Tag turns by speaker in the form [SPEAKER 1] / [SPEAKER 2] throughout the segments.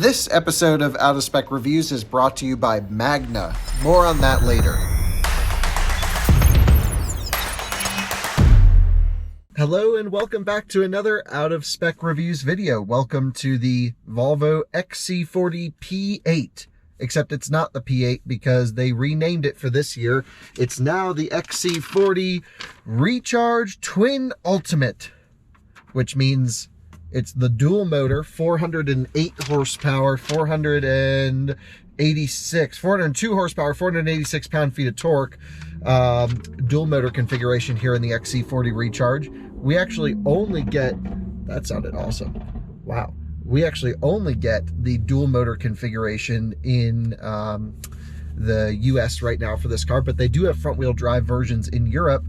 [SPEAKER 1] This episode of Out of Spec Reviews is brought to you by Magna. More on that later. Hello and welcome back to another Out of Spec Reviews video. Welcome to the Volvo XC40 P8. Except it's not the P8 because they renamed it for this year. It's now the XC40 Recharge Twin Ultimate, which means it's the dual motor, 408 horsepower, 402 horsepower, 486 pound-feet of torque, dual motor configuration here in the XC40 Recharge. We actually only get, that sounded awesome. Wow. We actually only get the dual motor configuration in the US right now for this car, but they do have front wheel drive versions in Europe.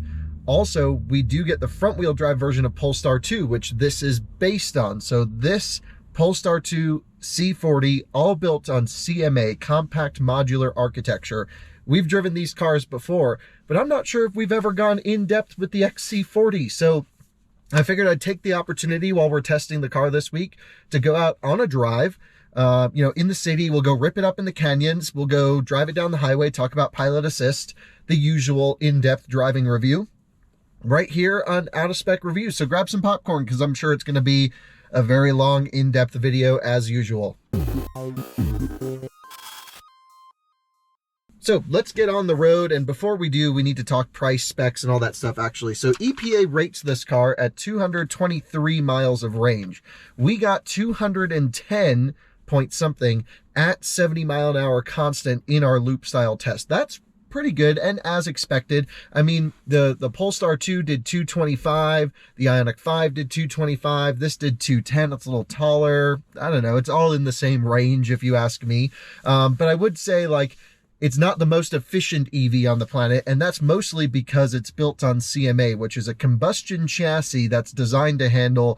[SPEAKER 1] Also, we do get the front wheel drive version of Polestar 2, which this is based on. So this Polestar 2 C40, all built on CMA, compact modular architecture. We've driven these cars before, but I'm not sure if we've ever gone in depth with the XC40. So I figured I'd take the opportunity while we're testing the car this week to go out on a drive, in the city. We'll go rip it up in the canyons. We'll go drive it down the highway, talk about pilot assist, the usual in-depth driving review right here on Out of Spec Reviews. So grab some popcorn because I'm sure it's going to be a very long, in-depth video as usual. So let's get on the road, and before we do, we need to talk price, specs, and all that stuff, actually. So EPA rates this car at 223 miles of range. We got 210 point something at 70 mile an hour constant in our loop style test. That's pretty good, and as expected. I mean, the Polestar 2 did 225, the Ioniq 5 did 225, this did 210. It's a little taller. I don't know, it's all in the same range if you ask me. But I would say, like, it's not the most efficient EV on the planet, and that's mostly because it's built on CMA, which is a combustion chassis that's designed to handle,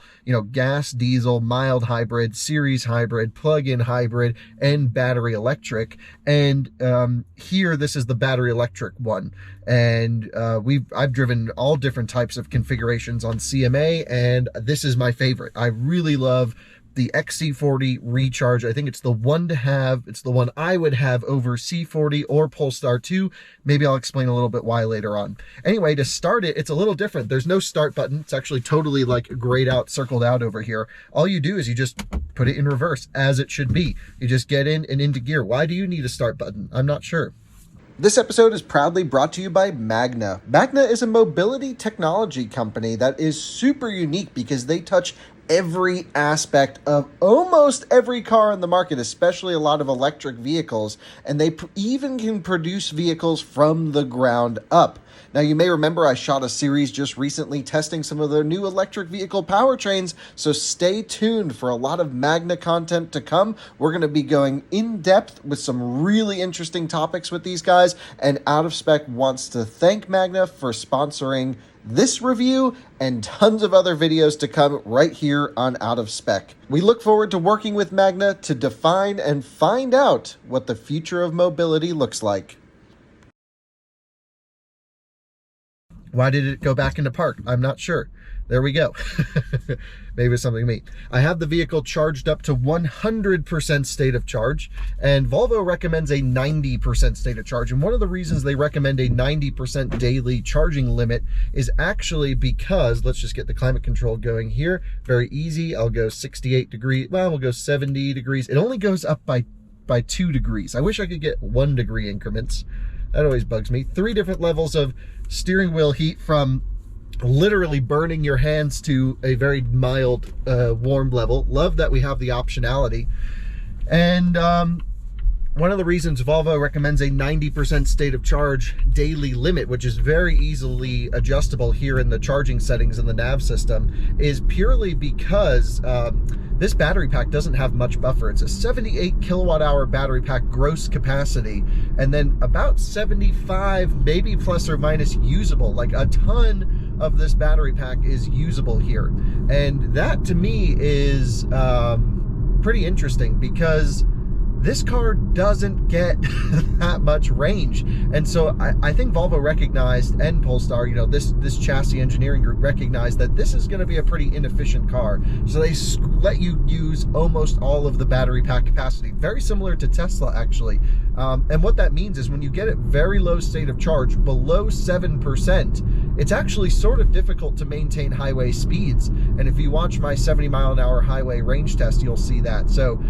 [SPEAKER 1] gas, diesel, mild hybrid, series hybrid, plug-in hybrid, and battery electric. And here, this is the battery electric one. And I've driven all different types of configurations on CMA, and this is my favorite. I really love the XC40 Recharge. I think it's the one to have. It's the one I would have over C40 or Polestar 2. Maybe I'll explain a little bit why later on. Anyway, to start it, it's a little different. There's no start button. It's actually totally like grayed out, circled out over here. All you do is you just put it in reverse, as it should be. You just get in and into gear. Why do you need a start button? I'm not sure. This episode is proudly brought to you by Magna. Magna is a mobility technology company that is super unique because they touch every aspect of almost every car in the market, especially a lot of electric vehicles, and they even can produce vehicles from the ground up. Now, you may remember I shot a series just recently testing some of their new electric vehicle powertrains, so stay tuned for a lot of Magna content to come. We're going to be going in depth with some really interesting topics with these guys, and Out of Spec wants to thank Magna for sponsoring this review and tons of other videos to come right here on Out of Spec. We look forward to working with Magna to define and find out what the future of mobility looks like. Why did it go back into park? I'm not sure. There we go. Maybe it's something to me. I have the vehicle charged up to 100% state of charge, and Volvo recommends a 90% state of charge. And one of the reasons they recommend a 90% daily charging limit is actually because, let's just get the climate control going here. Very easy. I'll go 68 degrees. Well, we'll go 70 degrees. It only goes up by 2 degrees. I wish I could get 1 degree increments. That always bugs me. 3 different levels of steering wheel heat, from literally burning your hands to a very mild warm level. Love that we have the optionality. And one of the reasons Volvo recommends a 90% state of charge daily limit, which is very easily adjustable here in the charging settings in the nav system, is purely because this battery pack doesn't have much buffer. It's a 78 kilowatt hour battery pack gross capacity, and then about 75, maybe plus or minus, usable. Like a ton of this battery pack is usable here. And that to me is pretty interesting, because This car doesn't get that much range. And so I think Volvo recognized, and Polestar, you know, this chassis engineering group recognized that this is going to be a pretty inefficient car. So they let you use almost all of the battery pack capacity, very similar to Tesla, actually. And what that means is when you get at very low state of charge, below 7%, it's actually sort of difficult to maintain highway speeds. And if you watch my 70-mile-an-hour highway range test, you'll see that. So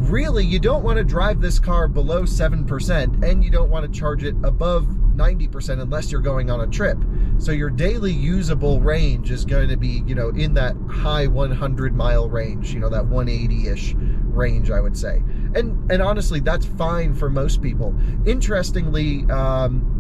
[SPEAKER 1] really, you don't want to drive this car below 7%, and you don't want to charge it above 90% unless you're going on a trip. So your daily usable range is going to be, you know, in that high 100-mile range, you know, that 180-ish range, I would say. And honestly, that's fine for most people. Interestingly,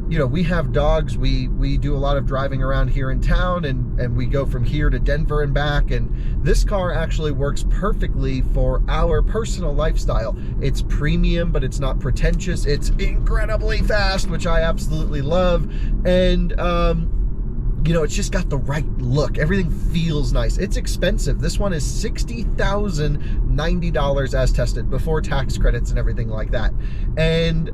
[SPEAKER 1] you know, we have dogs. We do a lot of driving around here in town, and we go from here to Denver and back. And this car actually works perfectly for our personal lifestyle. It's premium, but it's not pretentious. It's incredibly fast, which I absolutely love. And, you know, it's just got the right look. Everything feels nice. It's expensive. This one is $60,090 as tested, before tax credits and everything like that. And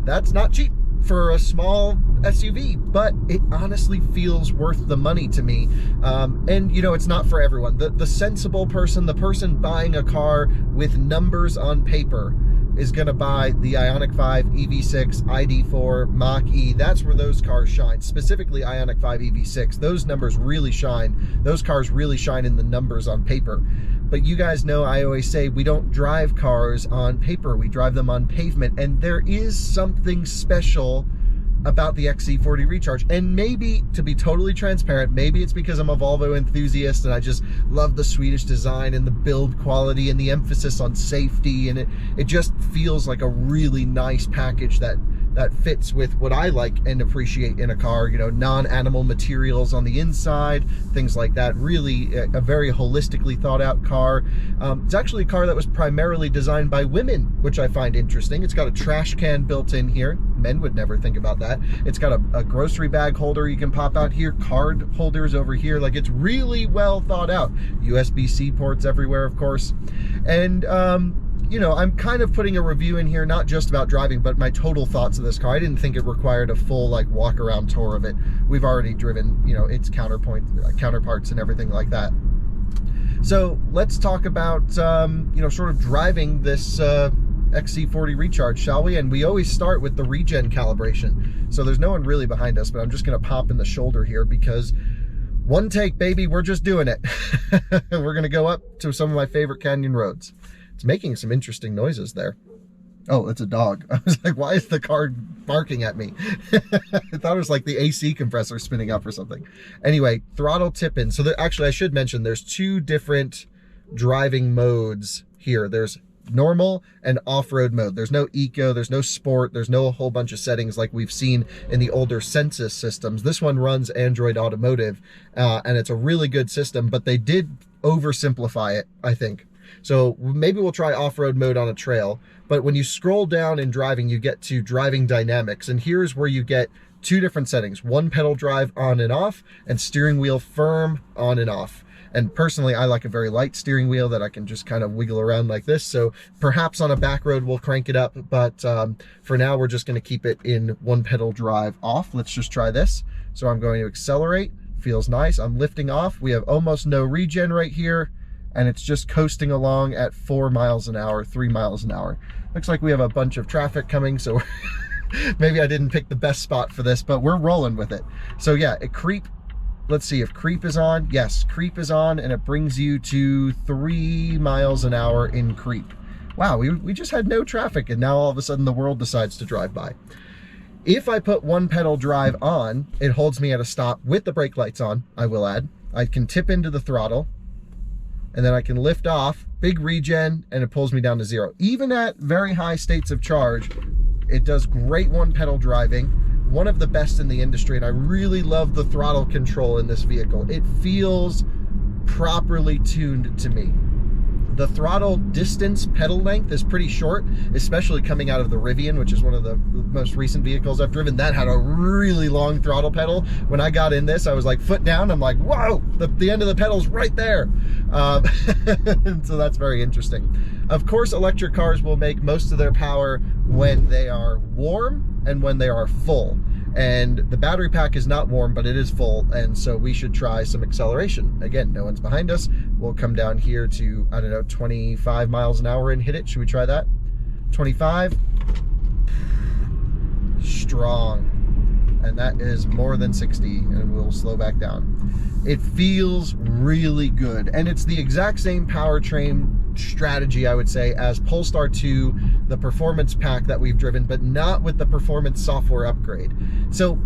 [SPEAKER 1] that's not cheap for a small SUV, but it honestly feels worth the money to me. And you know, it's not for everyone. The sensible person, the person buying a car with numbers on paper, is going to buy the Ioniq 5 EV6, ID4, Mach-E. That's where those cars shine, specifically Ioniq 5 EV6. Those numbers really shine. Those cars really shine in the numbers on paper. But you guys know, I always say, we don't drive cars on paper. We drive them on pavement. And there is something special about the XC40 Recharge. And maybe, to be totally transparent, maybe it's because I'm a Volvo enthusiast and I just love the Swedish design and the build quality and the emphasis on safety, and it just feels like a really nice package that fits with what I like and appreciate in a car. You know, non-animal materials on the inside, things like that. Really a very holistically thought out car. It's actually a car that was primarily designed by women, which I find interesting. It's got a trash can built in here. Men would never think about that. It's got a grocery bag holder you can pop out here, card holders over here. Like, it's really well thought out. USB-C ports everywhere, of course. And you know, I'm kind of putting a review in here, not just about driving, but my total thoughts of this car. I didn't think it required a full, like, walk around tour of it. We've already driven, you know, its counterparts and everything like that. So let's talk about, you know, sort of driving this XC40 Recharge, shall we? And we always start with the regen calibration. So there's no one really behind us, but I'm just going to pop in the shoulder here because one take, baby, we're just doing it. We're going to go up to some of my favorite canyon roads. It's making some interesting noises there. Oh, it's a dog. I was like, why is the car barking at me? I thought it was like the AC compressor spinning up or something. Anyway, throttle tip in. So actually, I should mention there's two different driving modes here. There's normal and off-road mode. There's no eco, there's no sport, there's no whole bunch of settings like we've seen in the older Sensus systems. This one runs Android Automotive, and it's a really good system, but they did oversimplify it, I think. So maybe we'll try off-road mode on a trail, but when you scroll down in driving, you get to driving dynamics, and here's where you get two different settings: one pedal drive on and off, and steering wheel firm on and off. And personally, I like a very light steering wheel that I can just kind of wiggle around like this. So perhaps on a back road, we'll crank it up, but for now, we're just gonna keep it in one pedal drive off. Let's just try this. So I'm going to accelerate, feels nice. I'm lifting off. We have almost no regen right here, and it's just coasting along at 4 miles an hour, 3 miles an hour. Looks like we have a bunch of traffic coming, so maybe I didn't pick the best spot for this, but we're rolling with it. So yeah, creep. Let's see if creep is on. Yes, creep is on, and it brings you to 3 miles an hour in creep. Wow, we just had no traffic, and now all of a sudden the world decides to drive by. If I put one pedal drive on, it holds me at a stop with the brake lights on, I will add. I can tip into the throttle, and then I can lift off, big regen, and it pulls me down to 0. Even at very high states of charge, it does great one pedal driving, one of the best in the industry, and I really love the throttle control in this vehicle. It feels properly tuned to me. The throttle distance pedal length is pretty short, especially coming out of the Rivian, which is one of the most recent vehicles I've driven. That had a really long throttle pedal. When I got in this, I was like foot down. I'm like, whoa, the end of the pedal's right there. So that's very interesting. Of course, electric cars will make most of their power when they are warm and when they are full. And the battery pack is not warm, but it is full, and so we should try some acceleration. Again, no one's behind us. We'll come down here to, I don't know, 25 miles an hour and hit it. Should we try that? 25. Strong. And that is more than 60, and we'll slow back down. It feels really good, and it's the exact same powertrain strategy, I would say, as Polestar 2, the performance pack that we've driven, but not with the performance software upgrade. So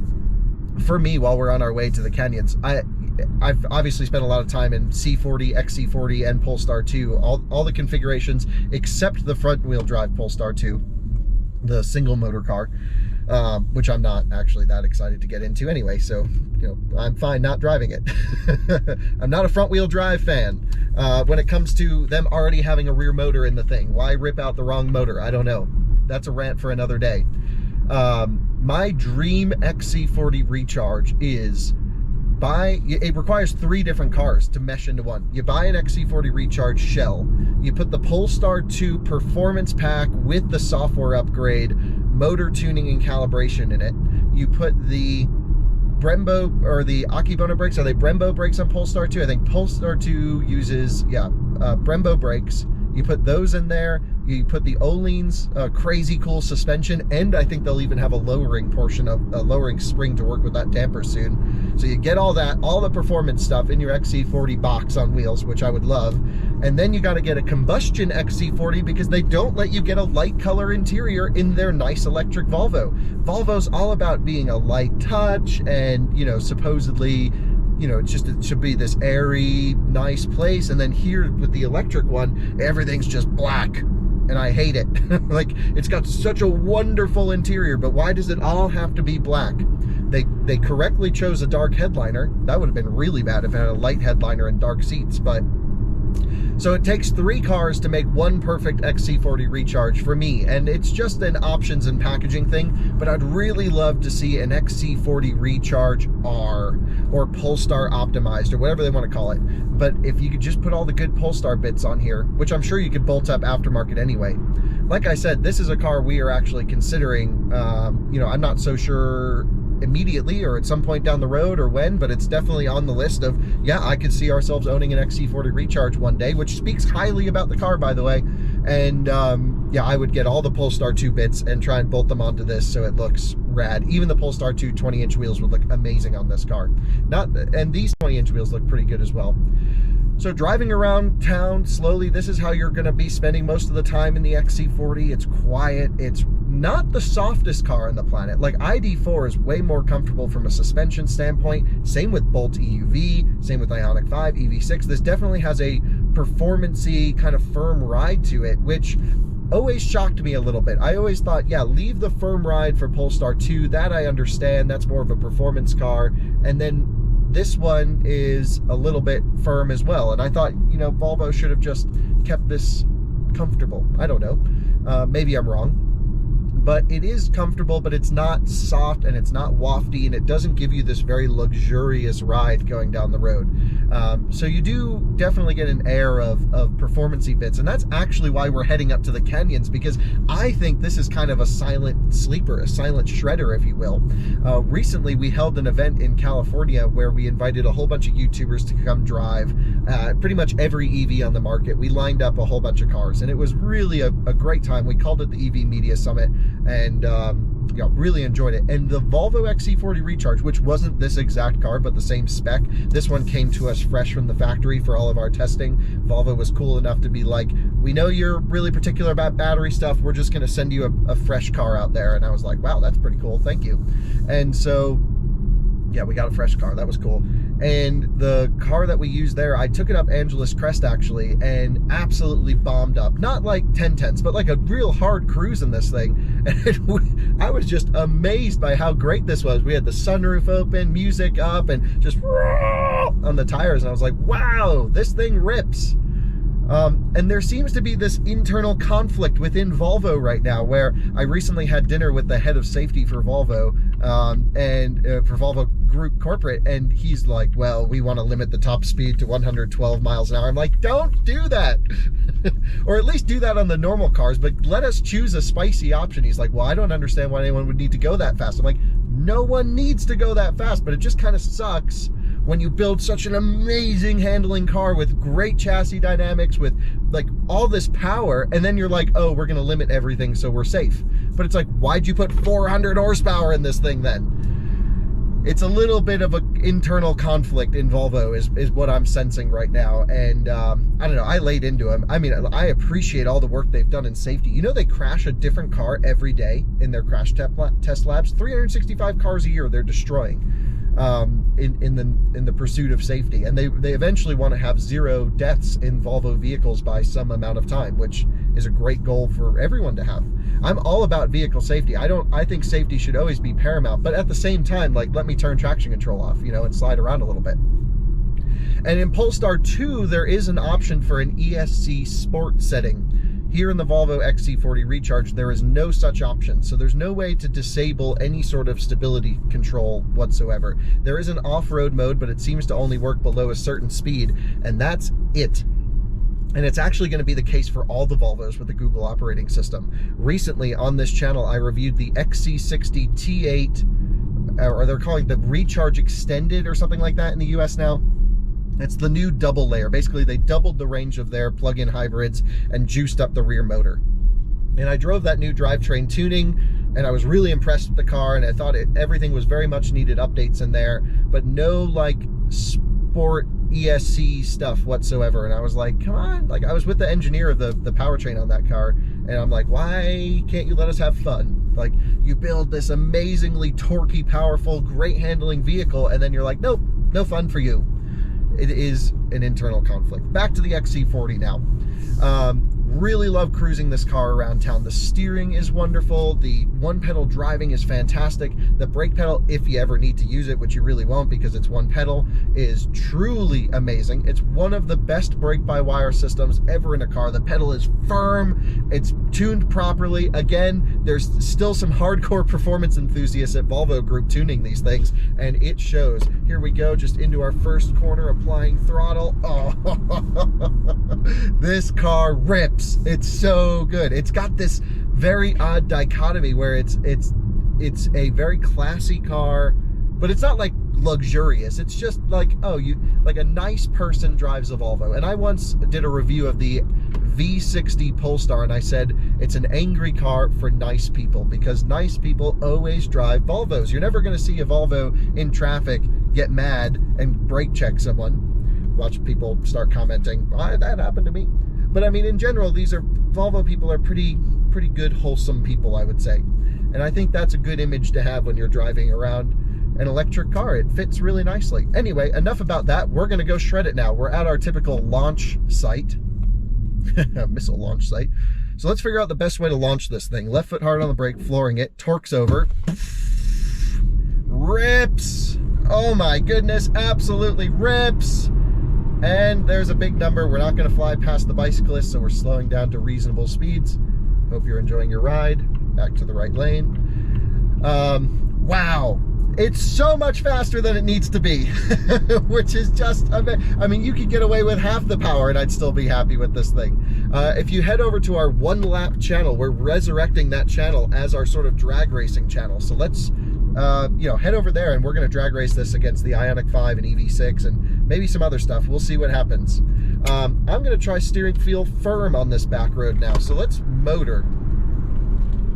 [SPEAKER 1] for me, while we're on our way to the canyons, I've obviously spent a lot of time in C40, XC40, and Polestar 2, all the configurations except the front wheel drive Polestar 2, the single motor car, which I'm not actually that excited to get into anyway, so I'm fine not driving it. I'm not a front wheel drive fan. When it comes to them already having a rear motor in the thing, why rip out the wrong motor? I don't know. That's a rant for another day. My dream XC40 recharge is it requires 3 different cars to mesh into one. You buy an XC40 recharge shell, you put the Polestar 2 performance pack with the software upgrade, motor tuning and calibration in it. You put the Brembo or the Akebono brakes. Are they Brembo brakes on Polestar 2? I think Polestar 2 uses, Brembo brakes. You put those in there. You put the Öhlins crazy cool suspension, and I think they'll even have a lowering portion of a lowering spring to work with that damper soon. So you get all that, all the performance stuff in your XC40 box on wheels, which I would love. And then you got to get a combustion XC40 because they don't let you get a light color interior in their nice electric Volvo. Volvo's all about being a light touch and, supposedly, it should be this airy, nice place. And then here with the electric one, everything's just black. And I hate it. Like, it's got such a wonderful interior, but why does it all have to be black? They correctly chose a dark headliner. That would have been really bad if it had a light headliner and dark seats, but so it takes 3 cars to make one perfect XC40 recharge for me, and it's just an options and packaging thing, but I'd really love to see an XC40 Recharge R or Polestar optimized or whatever they want to call it. But if you could just put all the good Polestar bits on here, which I'm sure you could bolt up aftermarket anyway. Like I said, this is a car we are actually considering. I'm not so sure immediately or at some point down the road or when, but it's definitely on the list of, I could see ourselves owning an XC40 Recharge one day, which speaks highly about the car, by the way. And I would get all the Polestar 2 bits and try and bolt them onto this so it looks rad. Even the Polestar 2 20-inch wheels would look amazing on this car. And these 20-inch wheels look pretty good as well. So driving around town slowly, this is how you're going to be spending most of the time in the XC40. It's quiet. It's not the softest car on the planet. Like, ID4 is way more comfortable from a suspension standpoint. Same with Bolt EUV, same with Ioniq 5, EV6. This definitely has a performance-y kind of firm ride to it, which always shocked me a little bit. I always thought, leave the firm ride for Polestar 2. That I understand. That's more of a performance car. And then this one is a little bit firm as well. And I thought, Volvo should have just kept this comfortable. I don't know. Maybe I'm wrong. But it is comfortable, but it's not soft and it's not wafty, and it doesn't give you this very luxurious ride going down the road. So you do definitely get an air of performance-y bits, and that's actually why we're heading up to the canyons, because I think this is kind of a silent sleeper, a silent shredder, if you will. Recently, we held an event in California where we invited a whole bunch of YouTubers to come drive pretty much every EV on the market. We lined up a whole bunch of cars, and it was really a great time. We called it the EV Media Summit, and really enjoyed it. And the Volvo XC40 Recharge, which wasn't this exact car, but the same spec, this one came to us fresh from the factory for all of our testing. Volvo was cool enough to be like, we know you're really particular about battery stuff, we're just going to send you a fresh car out there. And I was like, wow, that's pretty cool, thank you. And so we got a fresh car. That was cool. And the car that we used there, I took it up Angeles Crest actually, and absolutely bombed up. Not like 10/10ths, but like a real hard cruise in this thing. And I was just amazed by how great this was. We had the sunroof open, music up, and just on the tires. And I was like, wow, this thing rips. And there seems to be this internal conflict within Volvo right now, where I recently had dinner with the head of safety for Volvo, for Volvo Group Corporate, and he's like, well, we want to limit the top speed to 112 miles an hour. I'm like, don't do that. Or at least do that on the normal cars, but let us choose a spicy option. He's like, well, I don't understand why anyone would need to go that fast. I'm like, no one needs to go that fast, but it just kind of sucks when you build such an amazing handling car with great chassis dynamics, with like all this power, and then you're like, oh, we're gonna limit everything so we're safe. But it's like, why'd you put 400 horsepower in this thing then? It's a little bit of an internal conflict in Volvo is what I'm sensing right now. And I don't know, I laid into them. I mean, I appreciate all the work they've done in safety. You know, they crash a different car every day in their crash test labs. 365 cars a year they're destroying in the pursuit of safety. And they eventually want to have 0 deaths in Volvo vehicles by some amount of time, which is a great goal for everyone to have. I'm all about vehicle safety. I think safety should always be paramount, but at the same time, like, let me turn traction control off, you know, and slide around a little bit. And in Polestar 2, there is an option for an ESC Sport setting. Here in the Volvo XC40 Recharge, there is no such option. So there's no way to disable any sort of stability control whatsoever. There is an off-road mode, but it seems to only work below a certain speed, and that's it. And it's actually going to be the case for all the Volvos with the Google operating system. Recently on this channel, I reviewed the XC60 T8, or they're calling the Recharge Extended or something like that in the US now. It's the new double layer. Basically, they doubled the range of their plug-in hybrids and juiced up the rear motor. And I drove that new drivetrain tuning, and I was really impressed with the car, and I thought everything was very much needed updates in there, but no like sport ESC stuff whatsoever. And I was like, come on. Like, I was with the engineer of the powertrain on that car, and I'm like, why can't you let us have fun? Like, you build this amazingly torquey, powerful, great handling vehicle, and then you're like, nope, no fun for you. It is an internal conflict. Back to the XC40 now. Really love cruising this car around town. The steering is wonderful. The one pedal driving is fantastic. The brake pedal, if you ever need to use it, which you really won't because it's one pedal, is truly amazing. It's one of the best brake-by-wire systems ever in a car. The pedal is firm. It's tuned properly. Again, there's still some hardcore performance enthusiasts at Volvo Group tuning these things, and it shows. Here we go, just into our first corner, applying throttle. Oh, this car rips. It's so good. It's got this very odd dichotomy where it's a very classy car, but it's not like luxurious. It's just like, oh, like a nice person drives a Volvo. And I once did a review of the V60 Polestar, and I said it's an angry car for nice people, because nice people always drive Volvos. You're never going to see a Volvo in traffic get mad and brake check someone. Watch people start commenting, why that happened to me. But I mean, in general, Volvo people are pretty good, wholesome people, I would say. And I think that's a good image to have when you're driving around an electric car. It fits really nicely. Anyway, enough about that. We're going to go shred it now. We're at our typical launch site, missile launch site. So let's figure out the best way to launch this thing. Left foot hard on the brake, flooring it, torques over. Rips. Oh my goodness, absolutely rips. And there's a big number. We're not going to fly past the bicyclist, so we're slowing down to reasonable speeds. Hope you're enjoying your ride. Back to the right lane. Wow. It's so much faster than it needs to be, which is just, I mean, you could get away with half the power and I'd still be happy with this thing. If you head over to our One Lap channel, we're resurrecting that channel as our sort of drag racing channel. So let's, head over there, and we're going to drag race this against the Ioniq 5 and EV6 and maybe some other stuff. We'll see what happens. I'm going to try steering feel firm on this back road now. So let's motor.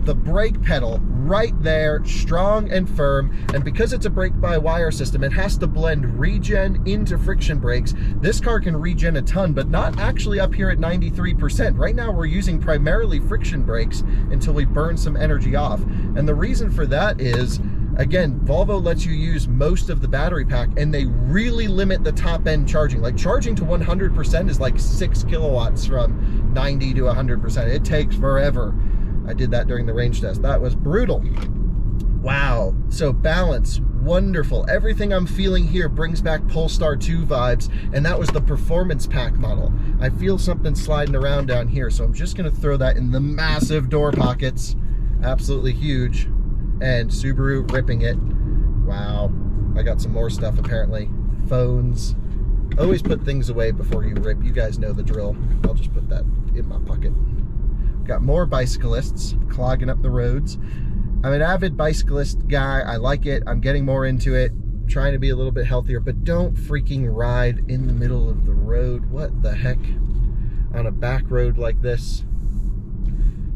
[SPEAKER 1] The brake pedal right there, strong and firm. And because it's a brake-by-wire system, it has to blend regen into friction brakes. This car can regen a ton, but not actually up here at 93%. Right now, we're using primarily friction brakes until we burn some energy off. And the reason for that is, again, Volvo lets you use most of the battery pack, and they really limit the top-end charging. Like, charging to 100% is like 6 kilowatts from 90 to 100%. It takes forever. I did that during the range test. That was brutal. Wow. So balance, wonderful. Everything I'm feeling here brings back Polestar 2 vibes, and that was the performance pack model. I feel something sliding around down here, so I'm just gonna throw that in the massive door pockets. Absolutely huge. And Subaru ripping it. Wow. I got some more stuff apparently. Phones. Always put things away before you rip. You guys know the drill. I'll just put that in my pocket. Got more bicyclists clogging up the roads. I'm an avid bicyclist guy. I like it. I'm getting more into it. Trying to be a little bit healthier, but don't freaking ride in the middle of the road. What the heck? On a back road like this.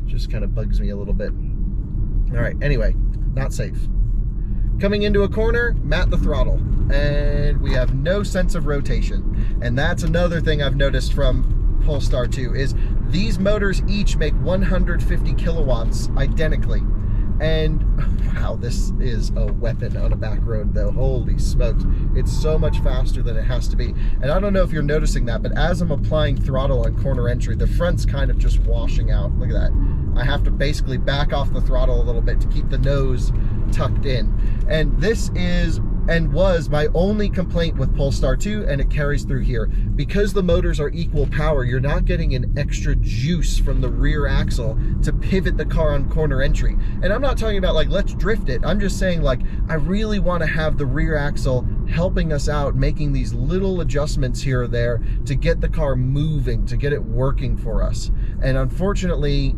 [SPEAKER 1] Just kind of bugs me a little bit. All right, anyway, not safe. Coming into a corner, mat the throttle, and we have no sense of rotation. And that's another thing I've noticed from Polestar 2 is these motors each make 150 kilowatts identically. And wow, this is a weapon on a back road though. Holy smokes. It's so much faster than it has to be. And I don't know if you're noticing that, but as I'm applying throttle on corner entry, the front's kind of just washing out. Look at that. I have to basically back off the throttle a little bit to keep the nose tucked in. And this is and was my only complaint with Polestar 2, and it carries through here. Because the motors are equal power, you're not getting an extra juice from the rear axle to pivot the car on corner entry. And I'm not talking about like, let's drift it. I'm just saying like, I really want to have the rear axle helping us out, making these little adjustments here or there to get the car moving, to get it working for us. And unfortunately,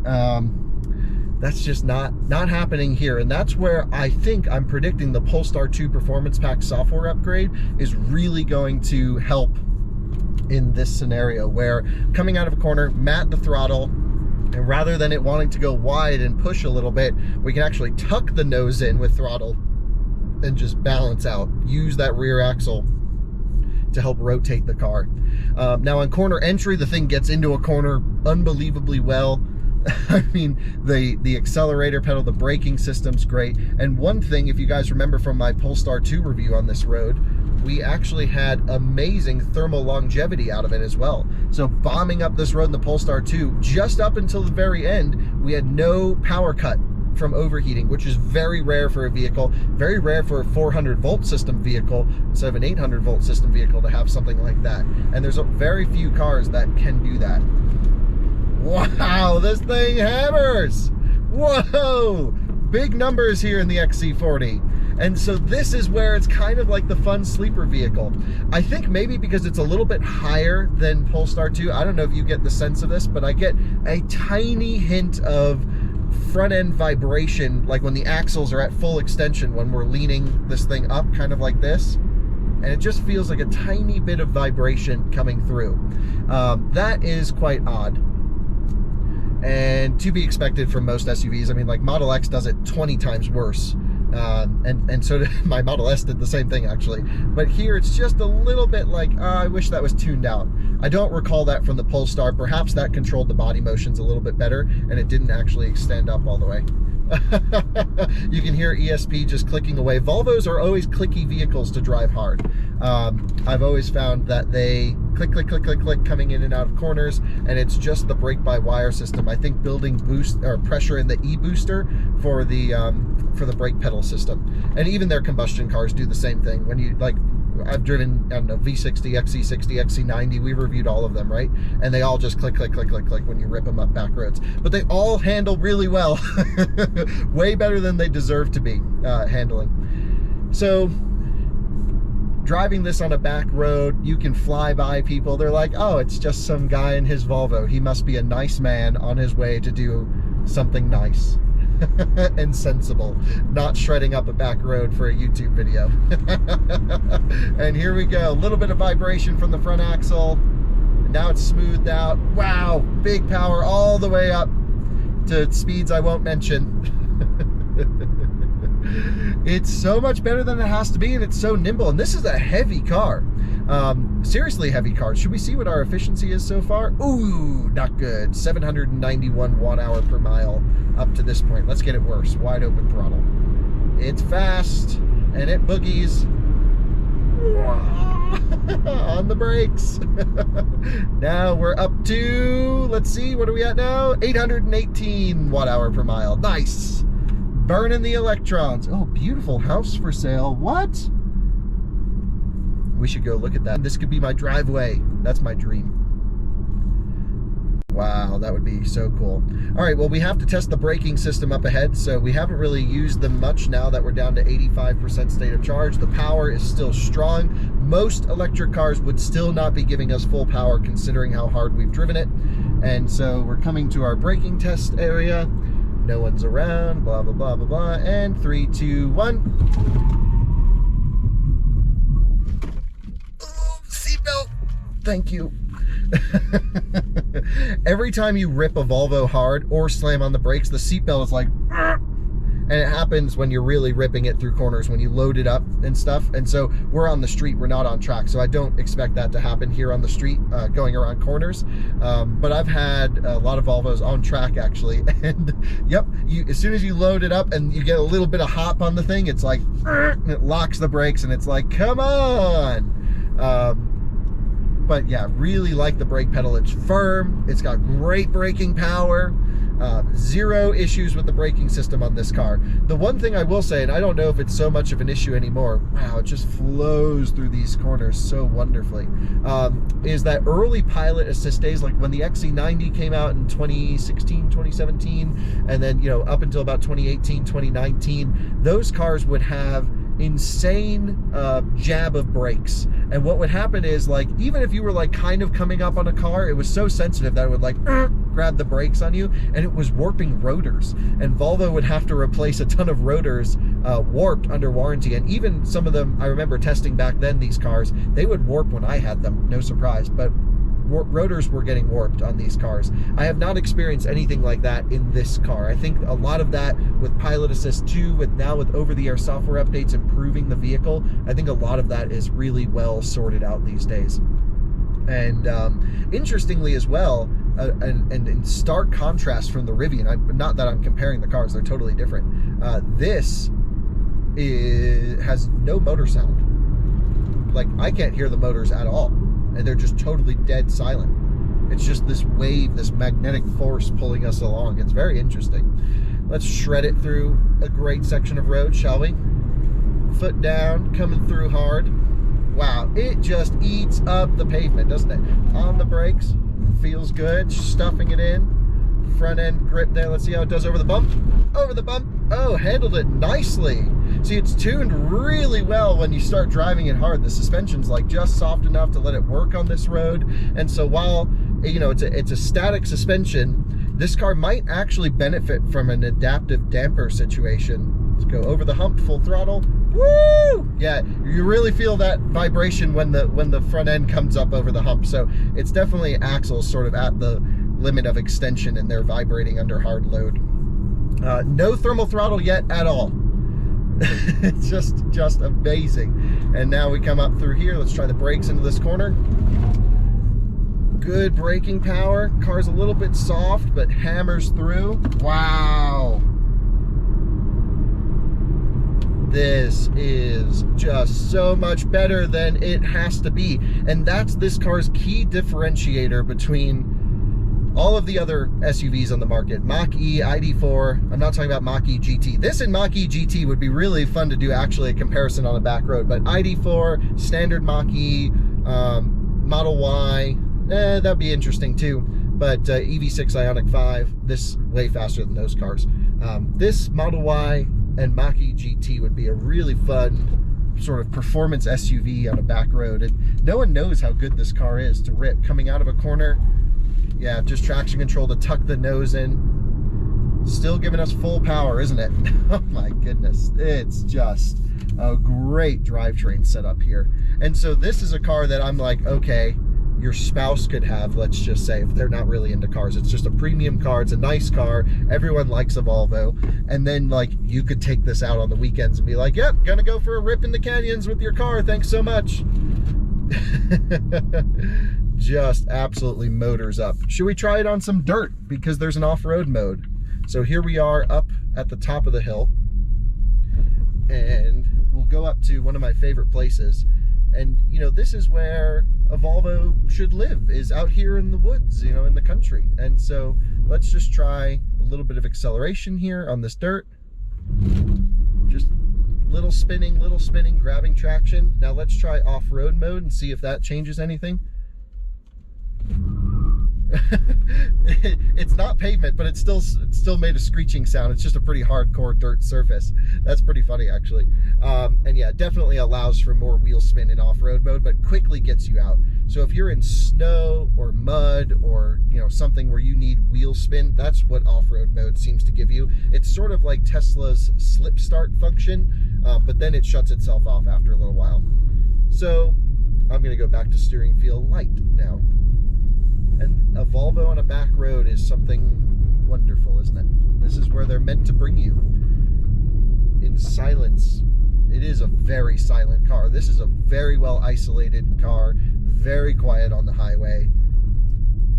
[SPEAKER 1] that's just not happening here. And that's where I think I'm predicting the Polestar 2 Performance Pack software upgrade is really going to help in this scenario, where coming out of a corner, mat the throttle, and rather than it wanting to go wide and push a little bit, we can actually tuck the nose in with throttle and just balance out, use that rear axle to help rotate the car. Now on corner entry, the thing gets into a corner unbelievably well. I mean, the accelerator pedal, the braking system's great. And one thing, if you guys remember from my Polestar 2 review on this road, we actually had amazing thermal longevity out of it as well. So bombing up this road in the Polestar 2, just up until the very end, we had no power cut from overheating, which is very rare for a vehicle, very rare for a 400 volt system vehicle instead of an 800 volt system vehicle to have something like that. And there's very few cars that can do that. Wow, this thing hammers! Whoa! Big numbers here in the XC40. And so this is where it's kind of like the fun sleeper vehicle. I think maybe because it's a little bit higher than Polestar 2, I don't know if you get the sense of this, but I get a tiny hint of front end vibration, like when the axles are at full extension, when we're leaning this thing up kind of like this. And it just feels like a tiny bit of vibration coming through. That is quite odd. And to be expected from most SUVs. I mean, like Model X does it 20 times worse. And so did my Model S did the same thing actually. But here it's just a little bit like, I wish that was tuned out. I don't recall that from the Polestar. Perhaps that controlled the body motions a little bit better and it didn't actually extend up all the way. You can hear ESP just clicking away. Volvos are always clicky vehicles to drive hard. I've always found that they click, click, click, click, click coming in and out of corners, and it's just the brake-by-wire system. I think building boost or pressure in the e-booster for the brake pedal system. And even their combustion cars do the same thing. When you like, I've driven, I don't know, V60, XC60, XC90, we reviewed all of them, right? And they all just click, click, click, click, click when you rip them up back roads. But they all handle really well. Way better than they deserve to be handling. So driving this on a back road, you can fly by people. They're like, oh, it's just some guy in his Volvo. He must be a nice man on his way to do something nice and sensible, not shredding up a back road for a YouTube video. And here we go, a little bit of vibration from the front axle. Now it's smoothed out. Wow, big power all the way up to speeds I won't mention. It's so much better than it has to be, and it's so nimble. And this is a heavy car. Seriously heavy car. Should we see what our efficiency is so far? Ooh, not good. 791 watt-hour per mile up to this point. Let's get it worse. Wide open throttle. It's fast, and it boogies. On the brakes. Now we're up to, let's see, what are we at now? 818 watt-hour per mile. Nice. Burning the electrons. Oh, beautiful house for sale. What? We should go look at that. This could be my driveway. That's my dream. Wow, that would be so cool. All right, well, we have to test the braking system up ahead, so we haven't really used them much now that we're down to 85% state of charge. The power is still strong. Most electric cars would still not be giving us full power considering how hard we've driven it. And so we're coming to our braking test area. No one's around, blah, blah, blah, blah, blah. And 3, 2, 1. Oh, seatbelt. Thank you. Every time you rip a Volvo hard or slam on the brakes, the seatbelt is like, and it happens when you're really ripping it through corners, when you load it up and stuff. And so we're on the street, we're not on track, so I don't expect that to happen here on the street going around corners. But I've had a lot of Volvos on track actually, and yep, as soon as you load it up and you get a little bit of hop on the thing, it's like, and it locks the brakes and it's like, come on. But yeah, really like the brake pedal. It's firm, it's got great braking power, zero issues with the braking system on this car. The one thing I will say, and I don't know if it's so much of an issue anymore, wow, it just flows through these corners so wonderfully, is that early pilot assist days, like when the XC90 came out in 2016, 2017, and then, you know, up until about 2018, 2019, those cars would have insane jab of brakes. And what would happen is, like, even if you were like kind of coming up on a car, it was so sensitive that it would like grab the brakes on you, and it was warping rotors, and Volvo would have to replace a ton of rotors warped under warranty. And even some of them, I remember testing back then, these cars, they would warp when I had them, no surprise, but rotors were getting warped on these cars. I have not experienced anything like that in this car. I think a lot of that with Pilot Assist 2, with over-the-air software updates improving the vehicle, I think a lot of that is really well sorted out these days. And interestingly as well, and in stark contrast from the Rivian, not that I'm comparing the cars, they're totally different, this has no motor sound. Like, I can't hear the motors at all, and they're just totally dead silent. It's just this wave, this magnetic force pulling us along. It's very interesting. Let's shred it through a great section of road, shall we? Foot down, coming through hard. Wow, it just eats up the pavement, doesn't it? On the brakes, feels good, stuffing it in. Front end grip there, let's see how it does over the bump. Over the bump, oh, handled it nicely. See, it's tuned really well when you start driving it hard. The suspension's like just soft enough to let it work on this road. And so while, you know, it's a static suspension, this car might actually benefit from an adaptive damper situation. Let's go over the hump, full throttle. Woo! Yeah, you really feel that vibration when the front end comes up over the hump. So it's definitely axles sort of at the limit of extension, and they're vibrating under hard load. No thermal throttle yet at all. It's just amazing. And now we come up through here. Let's try the brakes into this corner. Good braking power. Car's a little bit soft, but hammers through. Wow. This is just so much better than it has to be. And that's this car's key differentiator between all of the other SUVs on the market. Mach-E, ID4, I'm not talking about Mach-E GT. This and Mach-E GT would be really fun to do actually a comparison on a back road, but ID4, standard Mach-E, Model Y, that'd be interesting too. But EV6 Ioniq 5, this way faster than those cars. This Model Y and Mach-E GT would be a really fun sort of performance SUV on a back road. And no one knows how good this car is to rip. Coming out of a corner, yeah, just traction control to tuck the nose in. Still giving us full power, isn't it? Oh my goodness. It's just a great drivetrain setup here. And so this is a car that I'm like, okay, your spouse could have, let's just say, if they're not really into cars. It's just a premium car. It's a nice car. Everyone likes a Volvo. And then, like, you could take this out on the weekends and be like, yep, gonna go for a rip in the canyons with your car. Thanks so much. Just absolutely motors up. Should we try it on some dirt? Because there's an off-road mode. So here we are up at the top of the hill. And we'll go up to one of my favorite places. And, you know, this is where a Volvo should live, is out here in the woods, you know, in the country. And so let's just try a little bit of acceleration here on this dirt. Just little spinning, grabbing traction. Now let's try off-road mode and see if that changes anything. It's not pavement, but it's still made a screeching sound. It's just a pretty hardcore dirt surface. That's pretty funny, actually. And yeah, definitely allows for more wheel spin in off-road mode, but quickly gets you out. So if you're in snow or mud or, you know, something where you need wheel spin, that's what off-road mode seems to give you. It's sort of like Tesla's slip start function, but then it shuts itself off after a little while. So I'm going to go back to steering feel light now. And a Volvo on a back road is something wonderful, isn't it? This is where they're meant to bring you. In silence. It is a very silent car. This is a very well isolated car, very quiet on the highway.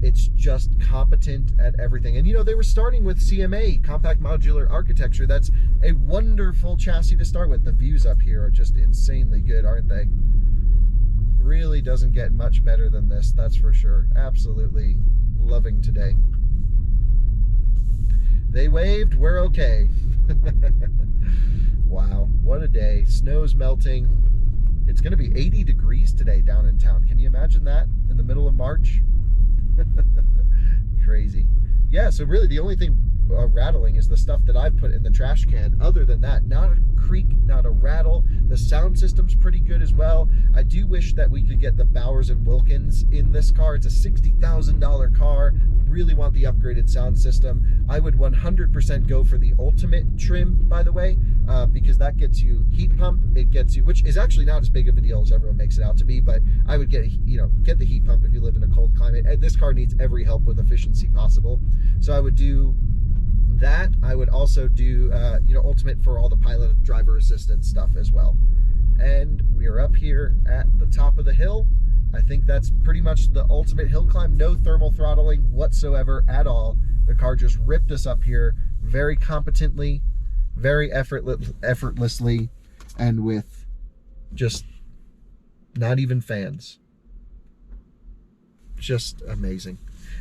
[SPEAKER 1] It's just competent at everything. And you know, they were starting with CMA, compact modular architecture. That's a wonderful chassis to start with. The views up here are just insanely good, aren't they? Really doesn't get much better than this, that's for sure. Absolutely loving today. They waved, we're okay. Wow, what a day. Snow's melting. It's going to be 80 degrees today down in town. Can you imagine that in the middle of March? Crazy. Yeah, so really the only thing rattling is the stuff that I've put in the trash can. Other than that, not a creak, not a rattle. The sound system's pretty good as well. I do wish that we could get the Bowers & Wilkins in this car. It's a $60,000 car. Really want the upgraded sound system. I would 100% go for the Ultimate trim, by the way, because that gets you heat pump. It gets you, which is actually not as big of a deal as everyone makes it out to be, but I would get, get the heat pump if you live in a cold climate. And this car needs every help with efficiency possible. So I would do that. I would also do, Ultimate for all the pilot driver assistance stuff as well. And we are up here at the top of the hill. I think that's pretty much the ultimate hill climb. No thermal throttling whatsoever at all. The car just ripped us up here very competently, very effortlessly, and with just not even fans. Just amazing.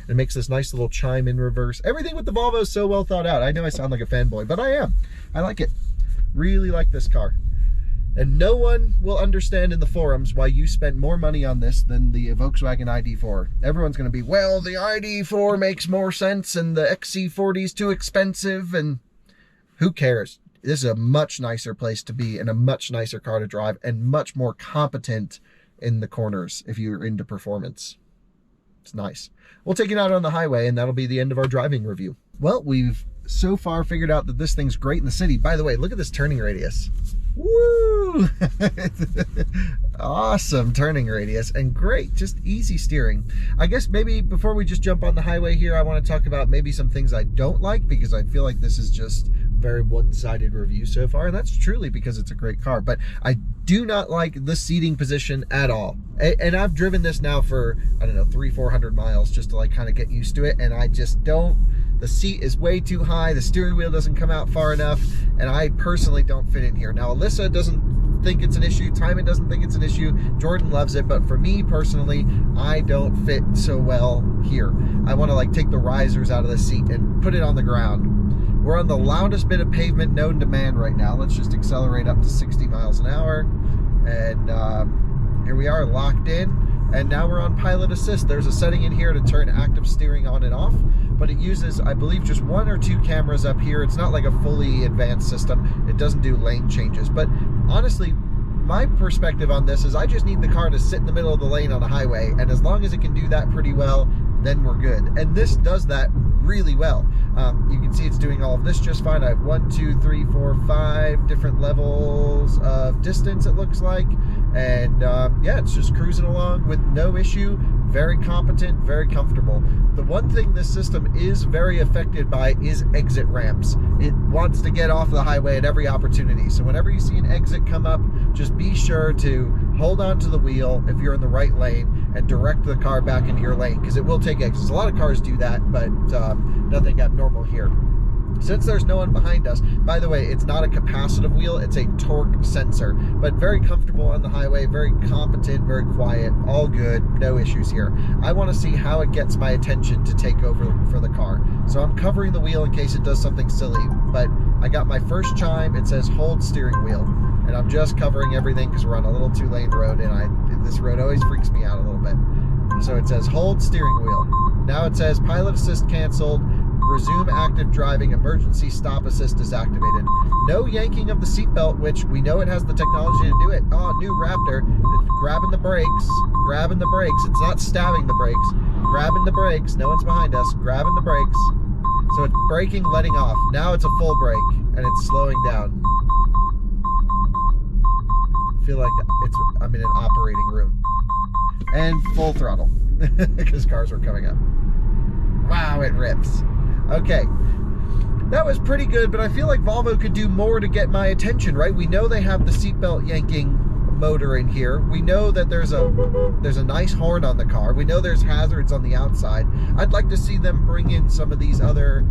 [SPEAKER 1] It makes this nice little chime in reverse. Everything with the Volvo is so well thought out. I know I sound like a fanboy, but I am. I like it. Really like this car. And no one will understand in the forums why you spent more money on this than the Volkswagen ID4. Everyone's going to be, well, the ID4 makes more sense and the XC40 is too expensive, and who cares? This is a much nicer place to be and a much nicer car to drive and much more competent in the corners if you're into performance. It's nice. We'll take it out on the highway and that'll be the end of our driving review. Well, we've so far figured out that this thing's great in the city. By the way, look at this turning radius. Woo! Awesome turning radius and great, just easy steering. I guess maybe before we just jump on the highway here, I want to talk about maybe some things I don't like, because I feel like this is just very one-sided review so far, and that's truly because it's a great car. But I do not like the seating position at all. And I've driven this now for, I don't know, 300-400 miles just to like kind of get used to it, and I just don't. The seat is way too high, the steering wheel doesn't come out far enough, and I personally don't fit in here. Now, Alyssa doesn't think it's an issue, Timon doesn't think it's an issue, Jordan loves it, but for me personally, I don't fit so well here. I want to like take the risers out of the seat and put it on the ground. We're on the loudest bit of pavement known to man right now. Let's just accelerate up to 60 miles an hour, and here we are locked in. And now we're on pilot assist. There's a setting in here to turn active steering on and off, but it uses, I believe, just 1 or 2 cameras up here. It's not like a fully advanced system. It doesn't do lane changes. But honestly, my perspective on this is I just need the car to sit in the middle of the lane on a highway, and as long as it can do that pretty well, then we're good. And this does that really well. You can see it's doing all of this just fine. I have 1, 2, 3, 4, 5 different levels of distance, it looks like. And yeah, it's just cruising along with no issue. Very competent, very comfortable. The one thing this system is very affected by is exit ramps. It wants to get off the highway at every opportunity. So whenever you see an exit come up, just be sure to hold on to the wheel if you're in the right lane and direct the car back into your lane, because it will take exits. A lot of cars do that, but nothing abnormal here. Since there's no one behind us, by the way, it's not a capacitive wheel, it's a torque sensor, but very comfortable on the highway, very competent, very quiet, all good, no issues here. I want to see how it gets my attention to take over for the car. So I'm covering the wheel in case it does something silly, but I got my first chime, it says hold steering wheel, and I'm just covering everything because we're on a little 2-lane road, and this road always freaks me out a little bit. So it says hold steering wheel. Now it says pilot assist canceled, resume active driving, emergency stop assist is activated. No yanking of the seatbelt, which we know it has the technology to do it. Oh, new Raptor, it's grabbing the brakes. It's not stabbing the brakes, grabbing the brakes. No one's behind us, grabbing the brakes. So it's braking, letting off. Now it's a full brake, and it's slowing down. I feel like I'm in an operating room. And full throttle, because cars were coming up. Wow, it rips. Okay, that was pretty good, but I feel like Volvo could do more to get my attention, right? We know they have the seatbelt yanking motor in here. We know that there's a nice horn on the car. We know there's hazards on the outside. I'd like to see them bring in some of these other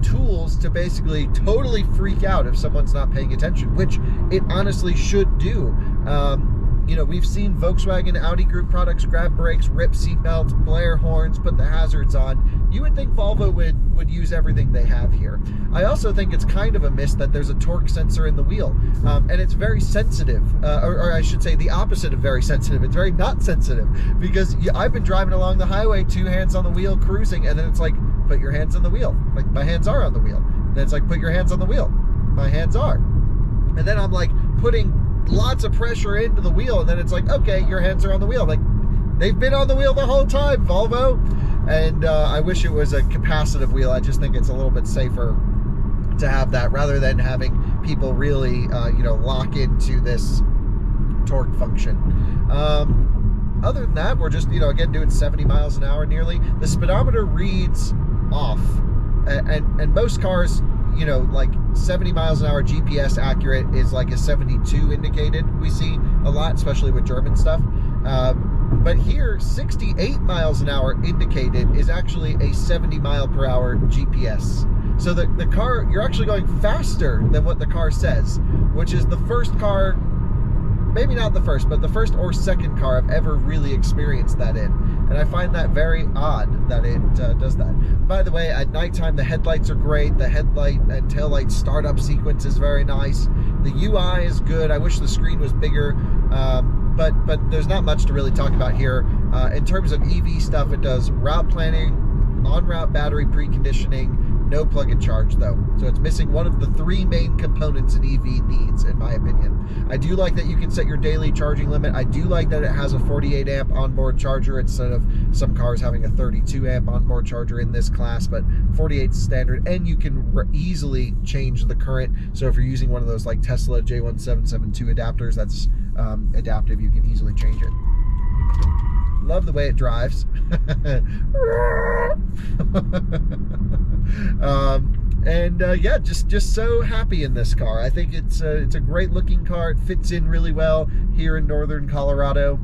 [SPEAKER 1] tools to basically totally freak out if someone's not paying attention, which it honestly should do. You know, we've seen Volkswagen, Audi Group products grab brakes, rip seatbelts, blare horns, put the hazards on. You would think Volvo would use everything they have here. I also think it's kind of a miss that there's a torque sensor in the wheel, and it's very sensitive, or I should say the opposite of very sensitive. It's very not sensitive, because I've been driving along the highway, 2 hands on the wheel, cruising, and then it's like, put your hands on the wheel. Like, my hands are on the wheel. And it's like, put your hands on the wheel. My hands are. And then I'm like putting lots of pressure into the wheel, and then it's like, okay, your hands are on the wheel. Like, they've been on the wheel the whole time, Volvo. And I wish it was a capacitive wheel. I just think it's a little bit safer to have that rather than having people really you know, lock into this torque function. Other than that, we're just, you know, again, doing 70 miles an hour nearly. The speedometer reads off, and most cars, you know, like 70 miles an hour GPS accurate is like a 72 indicated. We see a lot, especially with German stuff. But here, 68 miles an hour indicated is actually a 70 mile per hour GPS. So the car, you're actually going faster than what the car says, which is the first car, maybe not the first, but the first or second car I've ever really experienced that in. And I find that very odd that it does that. By the way, at nighttime, the headlights are great. The headlight and taillight startup sequence is very nice. The UI is good. I wish the screen was bigger, but there's not much to really talk about here. In terms of EV stuff, it does route planning, on-route battery preconditioning, no plug-and charge though. So it's missing one of the 3 main components an EV needs, in my opinion. I do like that you can set your daily charging limit. I do like that it has a 48 amp onboard charger instead of some cars having a 32 amp onboard charger in this class, but 48 is standard, and you can easily change the current. So if you're using one of those like Tesla J1772 adapters, that's adaptive, you can easily change it. Love the way it drives. Yeah, just so happy in this car. I think it's a great looking car. It fits in really well here in northern Colorado.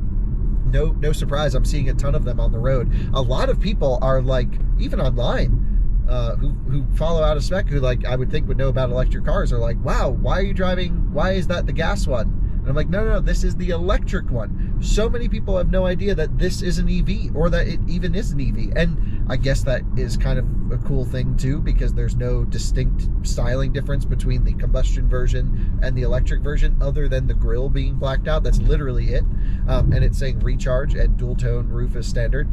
[SPEAKER 1] No surprise, I'm seeing a ton of them on the road. A lot of people are like, even online, who follow out of spec, who like I would think would know about electric cars, are like, wow, why are you driving, why is that the gas one? And I'm like, no, this is the electric one. So many people have no idea that this is an EV, or that it even is an EV. And I guess that is kind of a cool thing too, because there's no distinct styling difference between the combustion version and the electric version, other than the grille being blacked out. That's literally it. And it's saying recharge, and dual tone roof is standard.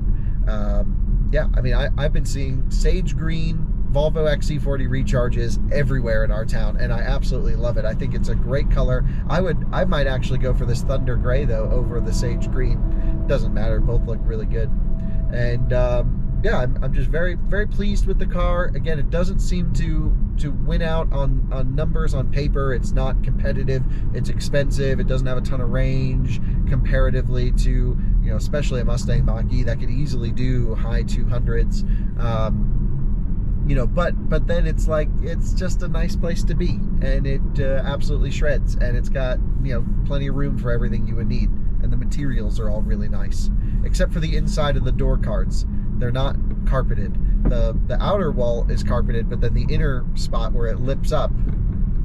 [SPEAKER 1] Yeah, I mean, I've been seeing sage green Volvo XC40 recharges everywhere in our town, and I absolutely love it. I think it's a great color. I might actually go for this Thunder Gray though over the sage green. Doesn't matter, both look really good. And yeah, I'm just very, very pleased with the car. Again, it doesn't seem to win out on numbers on paper. It's not competitive. It's expensive. It doesn't have a ton of range comparatively to, you know, especially a Mustang Mach-E that could easily do high 200s. You know, but then it's like, it's just a nice place to be, and it absolutely shreds, and it's got, you know, plenty of room for everything you would need, and the materials are all really nice, except for the inside of the door cards. They're not carpeted. The outer wall is carpeted, but then the inner spot where it lips up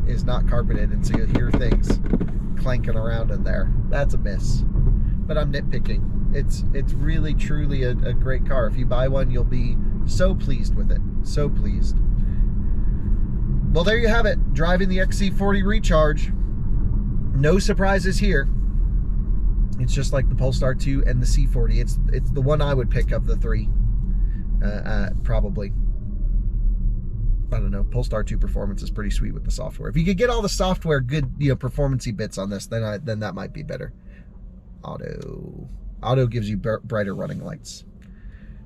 [SPEAKER 1] is not carpeted, and so you'll hear things clanking around in there. That's a miss. But I'm nitpicking. It's really truly a great car. If you buy one, you'll be so pleased with it. So pleased. Well, there you have it. Driving the XC40 Recharge. No surprises here. It's just like the Polestar 2 and the C40. It's the one I would pick of the three. Probably. I don't know. Polestar 2 performance is pretty sweet with the software. If you could get all the software good, performance-y bits on this, then that might be better. Auto gives you brighter running lights.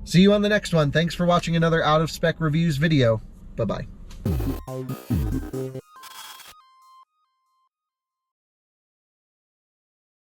[SPEAKER 1] See you on the next one. Thanks for watching another Out of Spec Reviews video. Bye-bye.